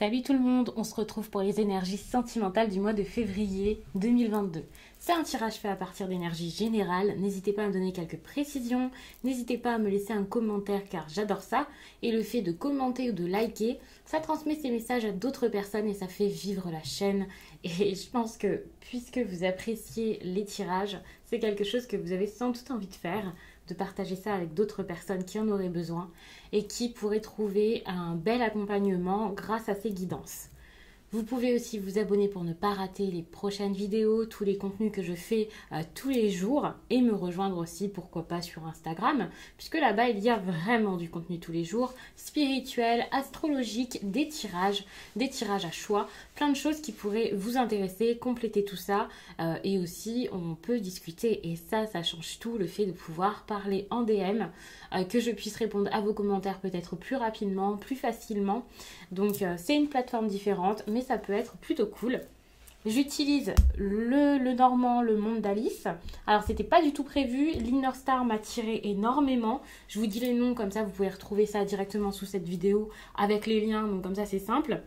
Salut tout le monde, on se retrouve pour les énergies sentimentales du mois de février 2022. C'est un tirage fait à partir d'énergie générale, n'hésitez pas à me donner quelques précisions, n'hésitez pas à me laisser un commentaire car j'adore ça. Et le fait de commenter ou de liker, ça transmet ces messages à d'autres personnes et ça fait vivre la chaîne. Et je pense que puisque vous appréciez les tirages, c'est quelque chose que vous avez sans doute envie de faire, de partager ça avec d'autres personnes qui en auraient besoin et qui pourraient trouver un bel accompagnement grâce à ces guidances. Vous pouvez aussi vous abonner pour ne pas rater les prochaines vidéos, tous les contenus que je fais tous les jours et me rejoindre aussi, pourquoi pas, sur Instagram, puisque là-bas, il y a vraiment du contenu tous les jours, spirituel, astrologique, des tirages à choix, plein de choses qui pourraient vous intéresser, compléter tout ça et aussi on peut discuter et ça change tout, le fait de pouvoir parler en DM, que je puisse répondre à vos commentaires peut-être plus rapidement, plus facilement. Donc c'est une plateforme différente, mais ça peut être plutôt cool. J'utilise le Normand, le monde d'Alice. Alors c'était pas du tout prévu, l'Inner Star m'a tiré énormément. Je vous dis les noms, comme ça vous pouvez retrouver ça directement sous cette vidéo avec les liens, donc comme ça c'est simple.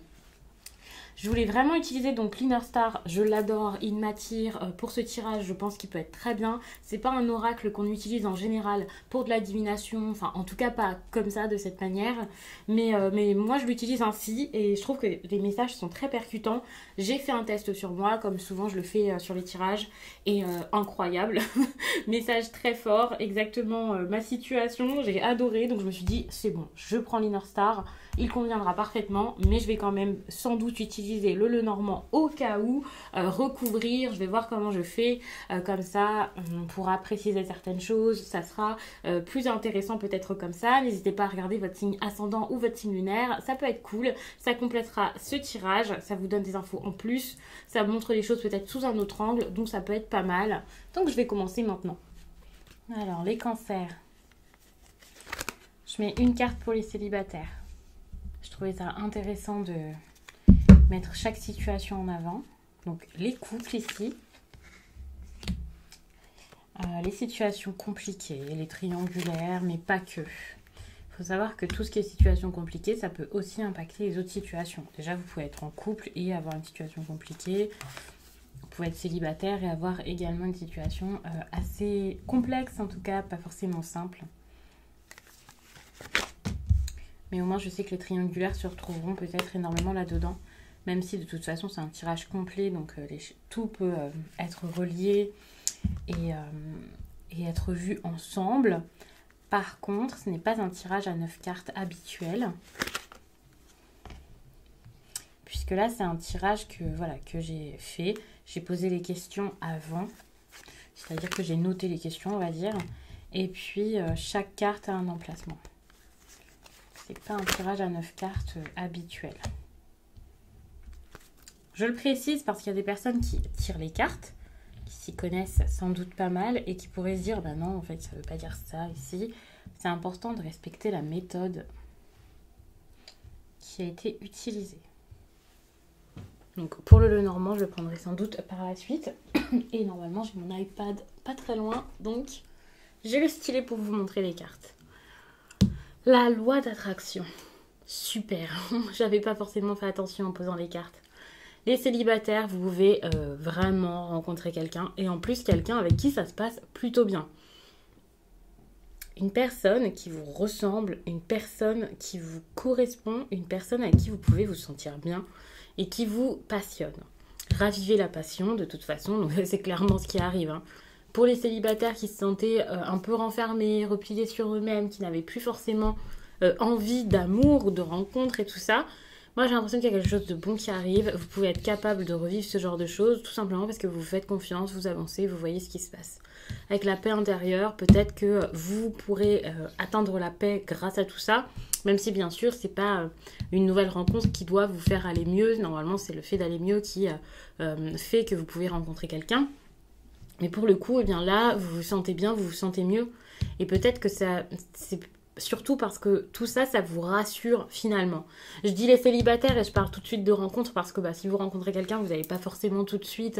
Je voulais vraiment utiliser donc l'Inner Star, je l'adore, il m'attire pour ce tirage, je pense qu'il peut être très bien. C'est pas un oracle qu'on utilise en général pour de la divination, enfin en tout cas pas comme ça, de cette manière. Mais moi je l'utilise ainsi et je trouve que les messages sont très percutants. J'ai fait un test sur moi, comme souvent je le fais sur les tirages, et incroyable. Message très fort, exactement ma situation, j'ai adoré, donc je me suis dit c'est bon, je prends l'Inner Star. Il conviendra parfaitement, mais je vais quand même sans doute utiliser le Lenormand au cas où, recouvrir, je vais voir comment je fais, comme ça on pourra préciser certaines choses, ça sera plus intéressant peut-être comme ça. N'hésitez pas à regarder votre signe ascendant ou votre signe lunaire, ça peut être cool, ça complétera ce tirage, ça vous donne des infos en plus, ça montre les choses peut-être sous un autre angle, donc ça peut être pas mal. Donc je vais commencer maintenant. Alors les cancers, je mets une carte pour les célibataires. Je trouvais ça intéressant de mettre chaque situation en avant. Donc les couples ici, les situations compliquées, les triangulaires, mais pas que. Il faut savoir que tout ce qui est situation compliquée, ça peut aussi impacter les autres situations. Déjà, vous pouvez être en couple et avoir une situation compliquée. Vous pouvez être célibataire et avoir également une situation assez complexe, en tout cas, pas forcément simple. Mais au moins, je sais que les triangulaires se retrouveront peut-être énormément là-dedans. Même si de toute façon, c'est un tirage complet. Donc, tout peut être relié et être vu ensemble. Par contre, ce n'est pas un tirage à 9 cartes habituel. Puisque là, c'est un tirage que j'ai fait. J'ai posé les questions avant. C'est-à-dire que j'ai noté les questions, on va dire. Et puis, chaque carte a un emplacement. C'est pas un tirage à 9 cartes habituel. Je le précise parce qu'il y a des personnes qui tirent les cartes, qui s'y connaissent sans doute pas mal et qui pourraient se dire, bah non, en fait, ça veut pas dire ça ici. C'est important de respecter la méthode qui a été utilisée. Donc pour le Lenormand, je le prendrai sans doute par la suite. Et normalement, j'ai mon iPad pas très loin, donc j'ai le stylet pour vous montrer les cartes. La loi d'attraction. Super. J'avais pas forcément fait attention en posant les cartes. Les célibataires, vous pouvez vraiment rencontrer quelqu'un. Et en plus, quelqu'un avec qui ça se passe plutôt bien. Une personne qui vous ressemble, une personne qui vous correspond, une personne avec qui vous pouvez vous sentir bien et qui vous passionne. Ravivez la passion, de toute façon, c'est clairement ce qui arrive, hein. Pour les célibataires qui se sentaient un peu renfermés, repliés sur eux-mêmes, qui n'avaient plus forcément envie d'amour, de rencontre et tout ça, moi j'ai l'impression qu'il y a quelque chose de bon qui arrive. Vous pouvez être capable de revivre ce genre de choses, tout simplement parce que vous vous faites confiance, vous avancez, vous voyez ce qui se passe. Avec la paix intérieure, peut-être que vous pourrez atteindre la paix grâce à tout ça, même si bien sûr c'est pas une nouvelle rencontre qui doit vous faire aller mieux. Normalement c'est le fait d'aller mieux qui fait que vous pouvez rencontrer quelqu'un. Mais pour le coup, eh bien là, vous vous sentez bien, vous vous sentez mieux. Et peut-être que ça, c'est Surtout parce que tout ça, ça vous rassure finalement. Je dis les célibataires et je parle tout de suite de rencontres parce que si vous rencontrez quelqu'un, vous n'allez pas forcément tout de suite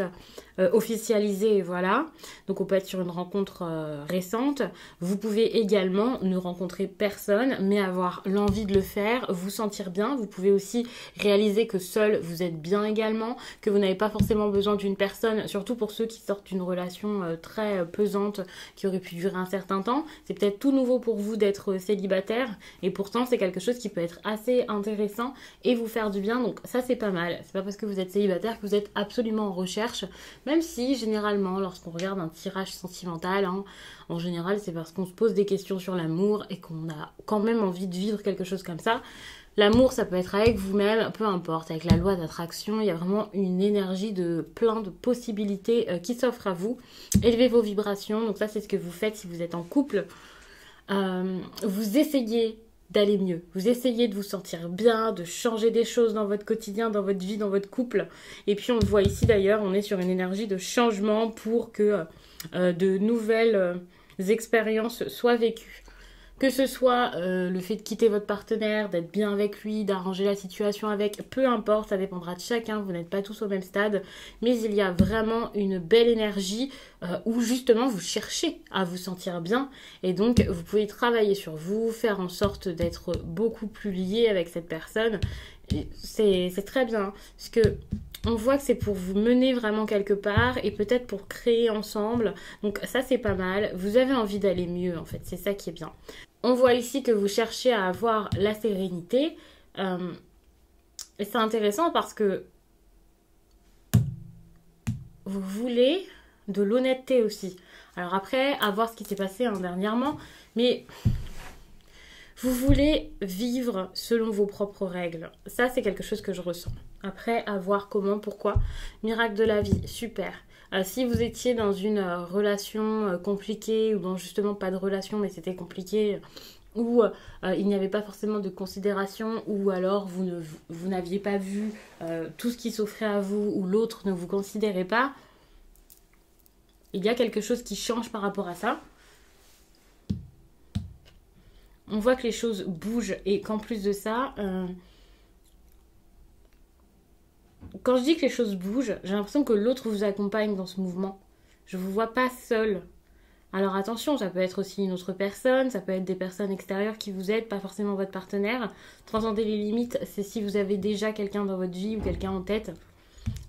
officialiser, voilà. Donc on peut être sur une rencontre récente. Vous pouvez également ne rencontrer personne, mais avoir l'envie de le faire, vous sentir bien. Vous pouvez aussi réaliser que seul, vous êtes bien également, que vous n'avez pas forcément besoin d'une personne, surtout pour ceux qui sortent d'une relation très pesante qui aurait pu durer un certain temps. C'est peut-être tout nouveau pour vous d'être célibataire et pourtant c'est quelque chose qui peut être assez intéressant et vous faire du bien, donc ça c'est pas mal. C'est pas parce que vous êtes célibataire que vous êtes absolument en recherche, même si généralement lorsqu'on regarde un tirage sentimental, en général c'est parce qu'on se pose des questions sur l'amour et qu'on a quand même envie de vivre quelque chose comme ça. L'amour, ça peut être avec vous-même, peu importe, avec la loi d'attraction, il y a vraiment une énergie de plein de possibilités qui s'offrent à vous. Élevez vos vibrations, donc ça c'est ce que vous faites si vous êtes en couple. Vous essayez d'aller mieux, vous essayez de vous sentir bien, de changer des choses dans votre quotidien, dans votre vie, dans votre couple. Et puis on le voit ici d'ailleurs, on est sur une énergie de changement pour que de nouvelles expériences soient vécues. Que ce soit le fait de quitter votre partenaire, d'être bien avec lui, d'arranger la situation avec, peu importe, ça dépendra de chacun, vous n'êtes pas tous au même stade, mais il y a vraiment une belle énergie où justement vous cherchez à vous sentir bien et donc vous pouvez travailler sur vous, faire en sorte d'être beaucoup plus lié avec cette personne. C'est très bien, parce que on voit que c'est pour vous mener vraiment quelque part et peut-être pour créer ensemble. Donc ça c'est pas mal. Vous avez envie d'aller mieux en fait, c'est ça qui est bien. On voit ici que vous cherchez à avoir la sérénité. Et c'est intéressant parce que vous voulez de l'honnêteté aussi. Alors après, à voir ce qui s'est passé dernièrement, mais vous voulez vivre selon vos propres règles. Ça, c'est quelque chose que je ressens. Après, à voir comment, pourquoi. Miracle de la vie, super. Si vous étiez dans une relation compliquée ou dans justement pas de relation mais c'était compliqué ou il n'y avait pas forcément de considération ou alors vous n'aviez pas vu tout ce qui s'offrait à vous ou l'autre ne vous considérait pas, il y a quelque chose qui change par rapport à ça. On voit que les choses bougent et qu'en plus de ça... Quand je dis que les choses bougent, j'ai l'impression que l'autre vous accompagne dans ce mouvement. Je ne vous vois pas seul. Alors attention, ça peut être aussi une autre personne, ça peut être des personnes extérieures qui vous aident, pas forcément votre partenaire. Transcender les limites, c'est si vous avez déjà quelqu'un dans votre vie ou quelqu'un en tête.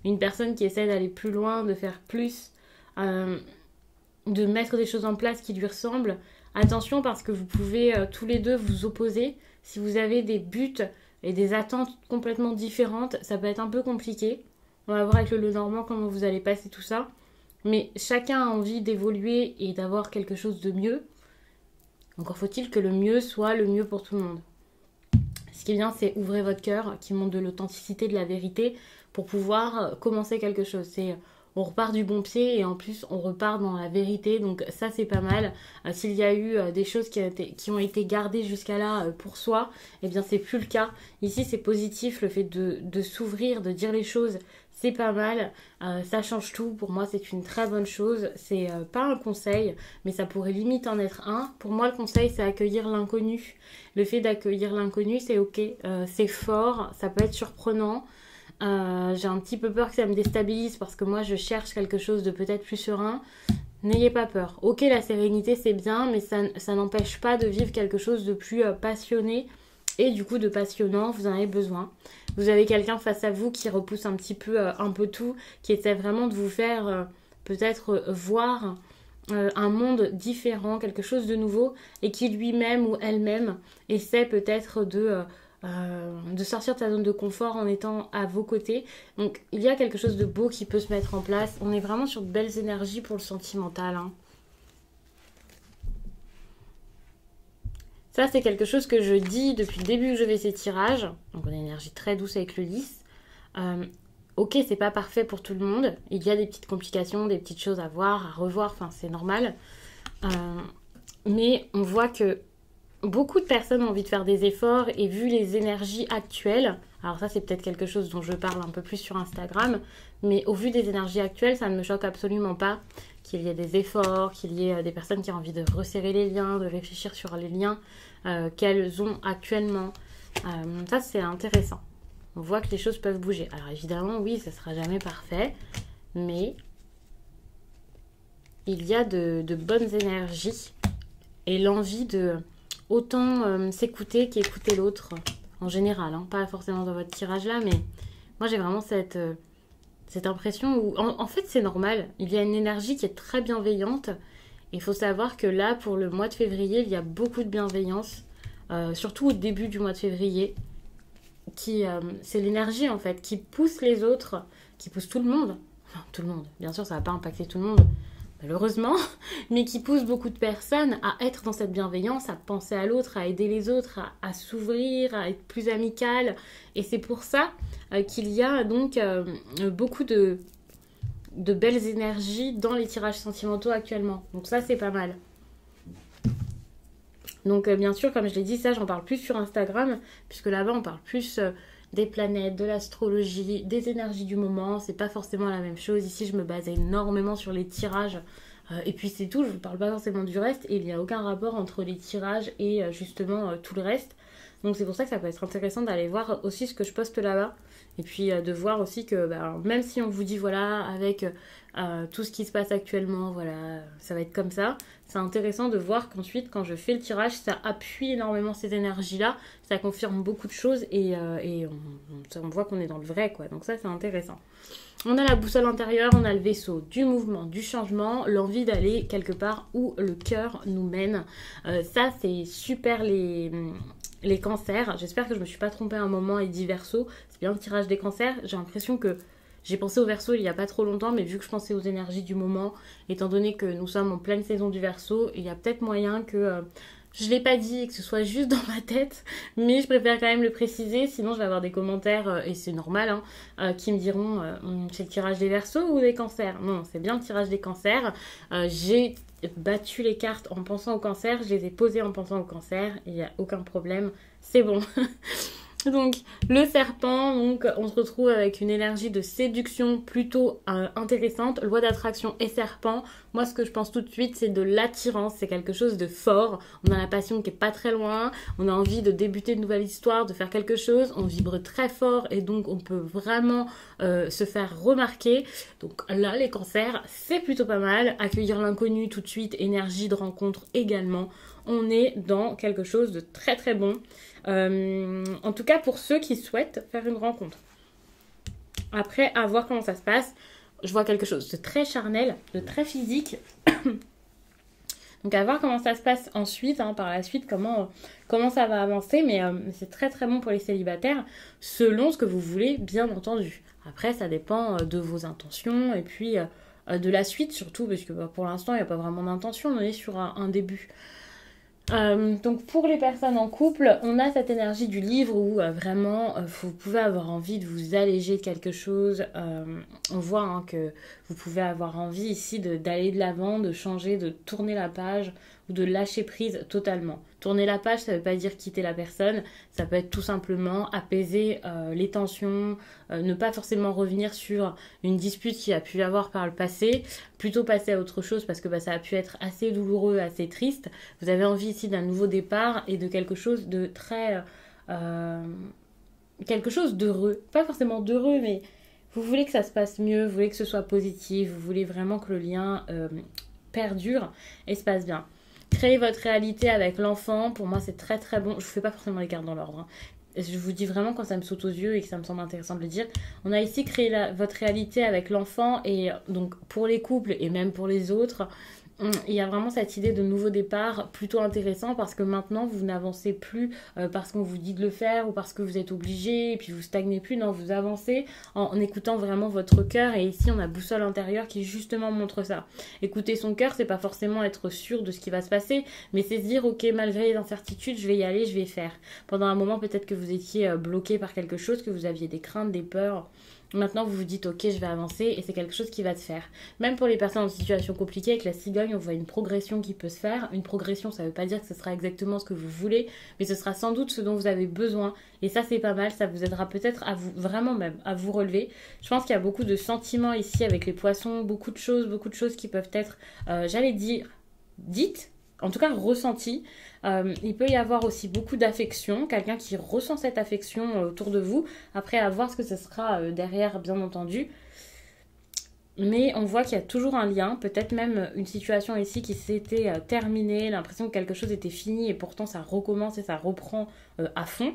Une personne qui essaie d'aller plus loin, de faire plus, de mettre des choses en place qui lui ressemblent. Attention parce que vous pouvez tous les deux vous opposer. Si vous avez des buts et des attentes complètement différentes, ça peut être un peu compliqué. On va voir avec le Lenormand comment vous allez passer tout ça. Mais chacun a envie d'évoluer et d'avoir quelque chose de mieux. Encore faut-il que le mieux soit le mieux pour tout le monde. Ce qui est bien, c'est ouvrir votre cœur, qui montre de l'authenticité, de la vérité, pour pouvoir commencer quelque chose. On repart du bon pied et en plus on repart dans la vérité, donc ça c'est pas mal. S'il y a eu des choses qui ont été gardées jusqu'à là pour soi, eh bien c'est plus le cas. Ici c'est positif, le fait de s'ouvrir, de dire les choses, c'est pas mal. Ça change tout, pour moi c'est une très bonne chose. C'est pas un conseil, mais ça pourrait limite en être un. Pour moi le conseil c'est accueillir l'inconnu. Le fait d'accueillir l'inconnu c'est ok, c'est fort, ça peut être surprenant. J'ai un petit peu peur que ça me déstabilise parce que moi je cherche quelque chose de peut-être plus serein. N'ayez pas peur. Ok, la sérénité c'est bien, mais ça n'empêche pas de vivre quelque chose de plus passionné et du coup de passionnant. Vous en avez besoin. Vous avez quelqu'un face à vous qui repousse un peu tout, qui essaie vraiment de vous faire peut-être voir un monde différent, quelque chose de nouveau et qui lui-même ou elle-même essaie peut-être de sortir de sa zone de confort en étant à vos côtés. Donc il y a quelque chose de beau qui peut se mettre en place. On est vraiment sur de belles énergies pour le sentimental. Ça c'est quelque chose que je dis depuis le début que je fais ces tirages. Donc on a une énergie très douce avec le lys. Ok, c'est pas parfait pour tout le monde. Il y a des petites complications, des petites choses à voir, à revoir. Enfin c'est normal. Mais on voit que beaucoup de personnes ont envie de faire des efforts et vu les énergies actuelles, alors ça c'est peut-être quelque chose dont je parle un peu plus sur Instagram, mais au vu des énergies actuelles, ça ne me choque absolument pas qu'il y ait des efforts, qu'il y ait des personnes qui ont envie de resserrer les liens, de réfléchir sur les liens. qu'elles ont actuellement. Ça, c'est intéressant. On voit que les choses peuvent bouger. Alors évidemment, oui, ça ne sera jamais parfait, mais il y a de bonnes énergies et l'envie de autant s'écouter qu'écouter l'autre en général. Hein. Pas forcément dans votre tirage là, mais moi j'ai vraiment cette impression où, en fait, c'est normal. Il y a une énergie qui est très bienveillante. Il faut savoir que là, pour le mois de février, il y a beaucoup de bienveillance, surtout au début du mois de février. C'est l'énergie, en fait, qui pousse les autres, qui pousse tout le monde. Enfin, tout le monde. Bien sûr, ça ne va pas impacter tout le monde, malheureusement, mais qui pousse beaucoup de personnes à être dans cette bienveillance, à penser à l'autre, à aider les autres, à s'ouvrir, à être plus amical. Et c'est pour ça qu'il y a donc beaucoup de belles énergies dans les tirages sentimentaux actuellement. Donc ça, c'est pas mal. Donc bien sûr, comme je l'ai dit, ça, j'en parle plus sur Instagram, puisque là-bas, on parle plus des planètes, de l'astrologie, des énergies du moment. C'est pas forcément la même chose. Ici, je me base énormément sur les tirages. Et puis c'est tout, je ne parle pas forcément du reste. Et il n'y a aucun rapport entre les tirages et justement tout le reste. Donc c'est pour ça que ça peut être intéressant d'aller voir aussi ce que je poste là-bas. Et puis de voir aussi que même si on vous dit voilà, avec tout ce qui se passe actuellement, voilà, ça va être comme ça. C'est intéressant de voir qu'ensuite, quand je fais le tirage, ça appuie énormément ces énergies-là. Ça confirme beaucoup de choses et on voit qu'on est dans le vrai, quoi. Donc ça, c'est intéressant. On a la boussole intérieure, on a le vaisseau du mouvement, du changement, l'envie d'aller quelque part où le cœur nous mène. Ça, c'est super les cancers. J'espère que je ne me suis pas trompée à un moment et dit verso. C'est bien le tirage des cancers. J'ai l'impression que j'ai pensé au verso il n'y a pas trop longtemps, mais vu que je pensais aux énergies du moment, étant donné que nous sommes en pleine saison du verso, il y a peut-être moyen que je ne l'ai pas dit et que ce soit juste dans ma tête, mais je préfère quand même le préciser, sinon je vais avoir des commentaires, et c'est normal, qui me diront c'est le tirage des versos ou des cancers. Non, c'est bien le tirage des cancers. J'ai battu les cartes en pensant au cancer, je les ai posées en pensant au cancer, il n'y a aucun problème, c'est bon. Donc le serpent, donc on se retrouve avec une énergie de séduction plutôt intéressante. Loi d'attraction et serpent, moi ce que je pense tout de suite c'est de l'attirance, c'est quelque chose de fort. On a la passion qui est pas très loin, on a envie de débuter une nouvelle histoire, de faire quelque chose, on vibre très fort et donc on peut vraiment se faire remarquer. Donc là les cancers c'est plutôt pas mal, accueillir l'inconnu tout de suite, énergie de rencontre également. On est dans quelque chose de très très bon. En tout cas pour ceux qui souhaitent faire une rencontre. Après, à voir comment ça se passe, je vois quelque chose de très charnel, de très physique. Donc à voir comment ça se passe ensuite, par la suite, comment ça va avancer. Mais c'est très très bon pour les célibataires, selon ce que vous voulez, bien entendu. Après, ça dépend de vos intentions et puis de la suite surtout, parce que pour l'instant, il n'y a pas vraiment d'intention, on est sur un début. Donc pour les personnes en couple, on a cette énergie du livre où vraiment vous pouvez avoir envie de vous alléger de quelque chose. On voit que vous pouvez avoir envie ici d'aller de l'avant, de changer, de tourner la page ou de lâcher prise totalement. Tourner la page, ça ne veut pas dire quitter la personne, ça peut être tout simplement apaiser les tensions, ne pas forcément revenir sur une dispute qu'il y a pu y avoir par le passé, plutôt passer à autre chose parce que ça a pu être assez douloureux, assez triste. Vous avez envie ici d'un nouveau départ et de quelque chose de très... quelque chose d'heureux. Pas forcément d'heureux, mais vous voulez que ça se passe mieux, vous voulez que ce soit positif, vous voulez vraiment que le lien perdure et se passe bien. Créer votre réalité avec l'enfant, pour moi c'est très très bon. Je ne vous fais pas forcément les cartes dans l'ordre. Je vous dis vraiment quand ça me saute aux yeux et que ça me semble intéressant de le dire. On a ici créé votre réalité avec l'enfant et donc pour les couples et même pour les autres, il y a vraiment cette idée de nouveau départ plutôt intéressant parce que maintenant vous n'avancez plus parce qu'on vous dit de le faire ou parce que vous êtes obligé et puis vous stagnez plus. Non, vous avancez en écoutant vraiment votre cœur et ici on a boussole intérieure qui justement montre ça. Écouter son cœur, c'est pas forcément être sûr de ce qui va se passer, mais c'est se dire ok, malgré les incertitudes, je vais y aller, je vais faire. Pendant un moment peut-être que vous étiez bloqué par quelque chose, que vous aviez des craintes, des peurs. Maintenant, vous vous dites, ok, je vais avancer et c'est quelque chose qui va se faire. Même pour les personnes en situation compliquée, avec la cigogne, on voit une progression qui peut se faire. Une progression, ça ne veut pas dire que ce sera exactement ce que vous voulez, mais ce sera sans doute ce dont vous avez besoin. Et ça, c'est pas mal. Ça vous aidera peut-être à vous, vraiment même, à vous relever. Je pense qu'il y a beaucoup de sentiments ici avec les poissons, beaucoup de choses qui peuvent être, j'allais dire, dites, en tout cas ressenti. Il peut y avoir aussi beaucoup d'affection, quelqu'un qui ressent cette affection autour de vous, après à voir ce que ce sera derrière bien entendu. Mais on voit qu'il y a toujours un lien, peut-être même une situation ici qui s'était terminée, l'impression que quelque chose était fini et pourtant ça recommence et ça reprend à fond.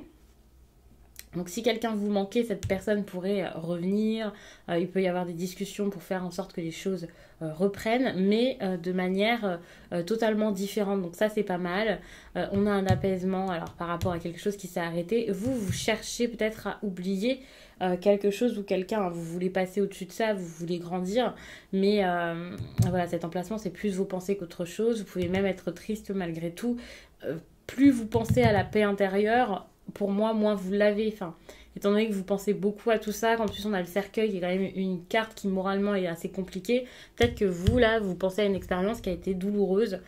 Donc si quelqu'un vous manquait, cette personne pourrait revenir, il peut y avoir des discussions pour faire en sorte que les choses reprennent, mais de manière totalement différente. Donc ça c'est pas mal. On a un apaisement alors par rapport à quelque chose qui s'est arrêté. Vous cherchez peut-être à oublier quelque chose ou quelqu'un, vous voulez passer au-dessus de ça, vous voulez grandir, mais voilà, cet emplacement c'est plus vos pensées qu'autre chose. Vous pouvez même être triste malgré tout. Plus vous pensez à la paix intérieure, pour moi, moins vous l'avez. Enfin, étant donné que vous pensez beaucoup à tout ça, qu'en plus on a le cercueil qui est quand même une carte qui moralement est assez compliquée, peut-être que vous, là, vous pensez à une expérience qui a été douloureuse,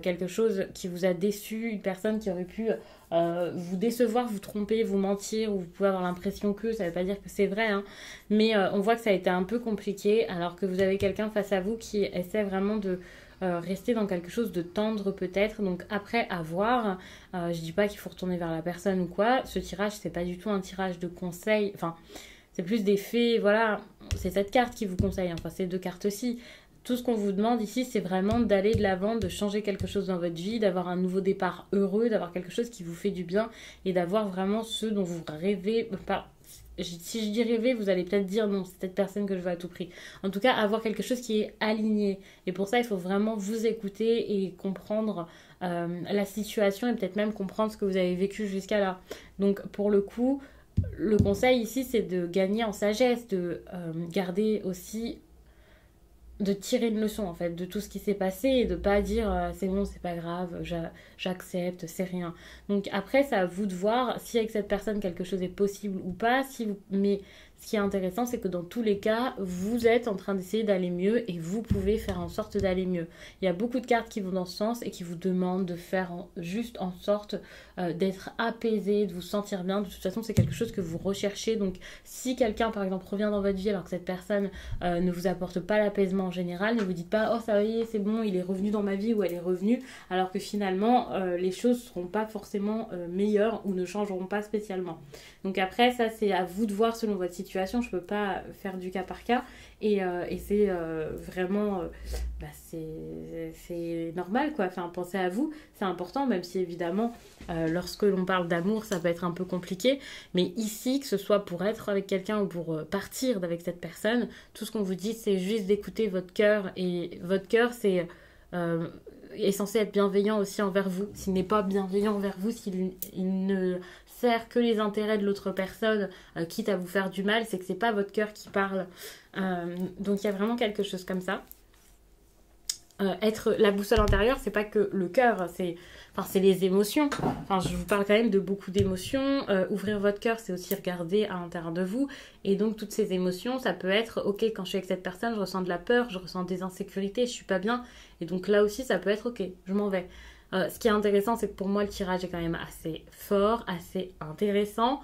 quelque chose qui vous a déçu, une personne qui aurait pu vous décevoir, vous tromper, vous mentir, ou vous pouvez avoir l'impression que, ça ne veut pas dire que c'est vrai, hein, mais on voit que ça a été un peu compliqué, alors que vous avez quelqu'un face à vous qui essaie vraiment de rester dans quelque chose de tendre peut-être, donc après à voir. Je dis pas qu'il faut retourner vers la personne ou quoi, ce tirage c'est pas du tout un tirage de conseil, enfin c'est plus des faits, voilà, c'est cette carte qui vous conseille, enfin ces deux cartes-ci. Tout ce qu'on vous demande ici, c'est vraiment d'aller de l'avant, de changer quelque chose dans votre vie, d'avoir un nouveau départ heureux, d'avoir quelque chose qui vous fait du bien et d'avoir vraiment ce dont vous rêvez. Si je dis rêver, vous allez peut-être dire non, c'est cette personne que je veux à tout prix. En tout cas, avoir quelque chose qui est aligné. Et pour ça, il faut vraiment vous écouter et comprendre la situation et peut-être même comprendre ce que vous avez vécu jusqu'à là. Donc, pour le coup, le conseil ici, c'est de gagner en sagesse, de garder aussi, de tirer une leçon en fait de tout ce qui s'est passé et de pas dire c'est bon, c'est pas grave, j'accepte, c'est rien. Donc après c'est à vous de voir si avec cette personne quelque chose est possible ou pas, si vous... mais ce qui est intéressant c'est que dans tous les cas vous êtes en train d'essayer d'aller mieux et vous pouvez faire en sorte d'aller mieux. Il y a beaucoup de cartes qui vont dans ce sens et qui vous demandent de faire juste en sorte d'être apaisé, de vous sentir bien. De toute façon c'est quelque chose que vous recherchez, donc si quelqu'un par exemple revient dans votre vie alors que cette personne ne vous apporte pas l'apaisement en général, ne vous dites pas oh ça y est c'est bon il est revenu dans ma vie ou elle est revenue, alors que finalement les choses seront pas forcément meilleures ou ne changeront pas spécialement. Donc après ça c'est à vous de voir selon votre situation, je peux pas faire du cas par cas et c'est vraiment c'est normal quoi, enfin pensez à vous, c'est important, même si évidemment lorsque l'on parle d'amour ça peut être un peu compliqué, mais ici que ce soit pour être avec quelqu'un ou pour partir avec cette personne, tout ce qu'on vous dit c'est juste d'écouter votre cœur, et votre cœur c'est est censé être bienveillant aussi envers vous. S'il n'est pas bienveillant envers vous, s'il ne sert que les intérêts de l'autre personne, quitte à vous faire du mal, c'est que c'est pas votre cœur qui parle. Donc il y a vraiment quelque chose comme ça. Être la boussole intérieure, c'est pas que le cœur, c'est les émotions. Enfin, je vous parle quand même de beaucoup d'émotions. Ouvrir votre cœur, c'est aussi regarder à l'intérieur de vous. Et donc, toutes ces émotions, ça peut être, ok, quand je suis avec cette personne, je ressens de la peur, je ressens des insécurités, je suis pas bien. Et donc là aussi, ça peut être, ok, je m'en vais. Ce qui est intéressant, c'est que pour moi, le tirage est quand même assez fort, assez intéressant.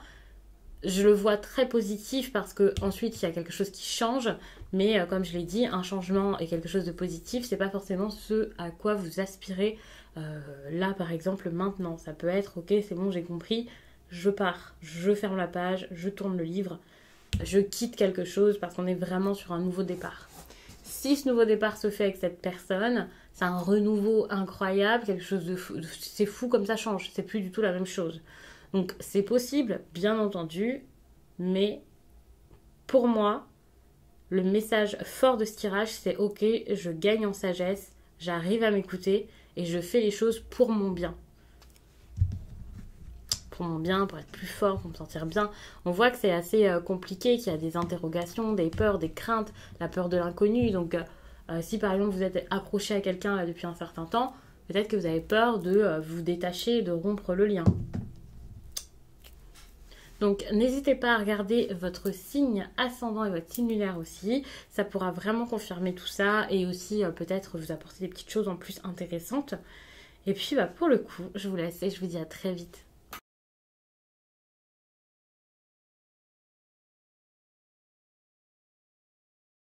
Je le vois très positif parce que ensuite il y a quelque chose qui change, mais comme je l'ai dit, un changement et quelque chose de positif, c'est pas forcément ce à quoi vous aspirez là par exemple maintenant. Ça peut être ok, c'est bon, j'ai compris, je pars, je ferme la page, je tourne le livre, je quitte quelque chose parce qu'on est vraiment sur un nouveau départ. Si ce nouveau départ se fait avec cette personne, c'est un renouveau incroyable, quelque chose de fou, c'est fou comme ça change, c'est plus du tout la même chose. Donc c'est possible, bien entendu, mais pour moi, le message fort de ce tirage, c'est ok, je gagne en sagesse, j'arrive à m'écouter et je fais les choses pour mon bien. Pour mon bien, pour être plus fort, pour me sentir bien. On voit que c'est assez compliqué, qu'il y a des interrogations, des peurs, des craintes, la peur de l'inconnu. Donc si par exemple vous êtes accroché à quelqu'un depuis un certain temps, peut-être que vous avez peur de vous détacher, de rompre le lien. Donc n'hésitez pas à regarder votre signe ascendant et votre signe lunaire aussi. Ça pourra vraiment confirmer tout ça et aussi peut-être vous apporter des petites choses en plus intéressantes. Et puis pour le coup, je vous laisse et je vous dis à très vite.